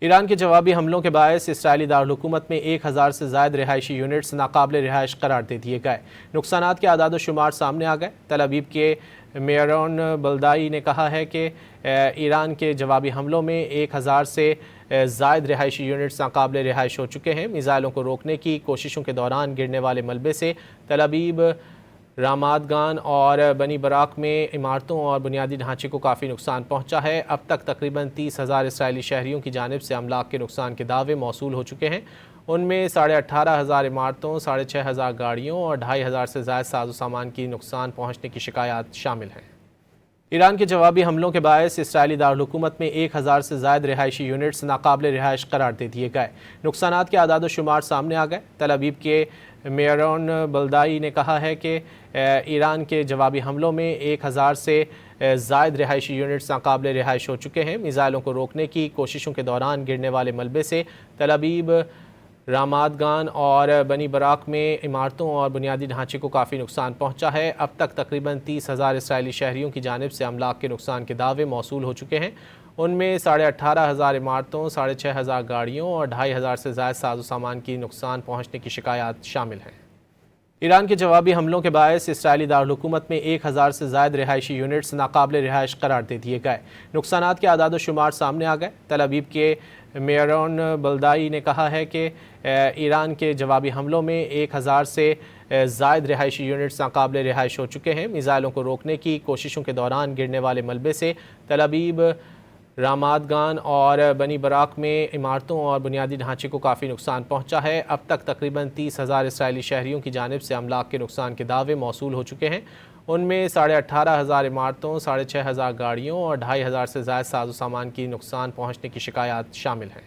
Iran के जवाबी हमलों के बायस इसराइली दारुल-हुकूमत में 1000 से ज़ायद रिहायशी यूनिट्स नाकाबिल रिहाइश करार दे दिए गए। नुकसानात के आदाद शुमार सामने आ गए। तल अवीव के मेयरोन बल्दाई ने कहा है कि ईरान के जवाबी हमलों में 1000 से ज़ायद रिहायशी यूनिट्स नाकाबिल रिहाइश हो चुके हैं। मिसाइलों को रोकने की कोशिशों के दौरान गिरने वाले मलबे से तल अवीव, रामात गान और बनी बराक में इमारतों और बुनियादी ढांचे को काफ़ी नुकसान पहुंचा है। अब तक तकरीबन 30,000 इसराइली शहरियों की जानिब से अमलाक के नुकसान के दावे मौसूल हो चुके हैं। उनमें 18,500 इमारतों, 6,500 गाड़ियों और 2,500 से ज़ायद साजो सामान की नुकसान पहुँचने की शिकायत शामिल हैं। ईरान के जवाबी हमलों के बायस इसराइली दारुल-हुकूमत में 1000 से ज़ायद रिहायशी यूनिट्स नाकाबिल रिहाइश करार दे दिए गए। नुकसानात के आदाद शुमार सामने आ गए। तल अवीव के मेयरोन बल्दाई ने कहा है कि ईरान के जवाबी हमलों में 1000 से ज़ायद रिहायशी यूनिट्स नाकाबिल रिहाइश हो चुके हैं। मिसाइलों को रोकने की कोशिशों के दौरान गिरने वाले मलबे से तल अवीव, रामात गान और बनी बराक में इमारतों और बुनियादी ढांचे को काफ़ी नुकसान पहुंचा है। अब तक तकरीबन 30,000 इसराइली शहरियों की जानिब से अमलाक के नुकसान के दावे मौसूल हो चुके हैं। उनमें 18,500 इमारतों, 6,500 गाड़ियों और 2,500 से ज़ायद साजो सामान की नुकसान पहुंचने की शिकायत शामिल हैं। ईरान के जवाबी हमलों के बायस इसराइली दारुल-हुकूमत में 1000 से ज़ायद रिहायशी यूनिट्स नाकाबिल रिहाइश करार दे दिए गए। नुकसानात के आदाद शुमार सामने आ गए। तल अवीव के मेयरोन बल्दाई ने कहा है कि ईरान के जवाबी हमलों में 1000 से ज़ायद रिहायशी यूनिट्स नाकाबिल रिहाइश हो चुके हैं। मिसाइलों को रोकने की कोशिशों के दौरान गिरने वाले मलबे से तल अवीव, रामात गान और बनी बराक में इमारतों और बुनियादी ढांचे को काफ़ी नुकसान पहुंचा है। अब तक तकरीबन 30,000 इसराइली शहरियों की जानिब से अमलाक के नुकसान के दावे मौसूल हो चुके हैं। उनमें 18,500 इमारतों, 6,500 गाड़ियों और 2,500 से ज़ायद साजो सामान की नुकसान पहुंचने की शिकायत शामिल हैं।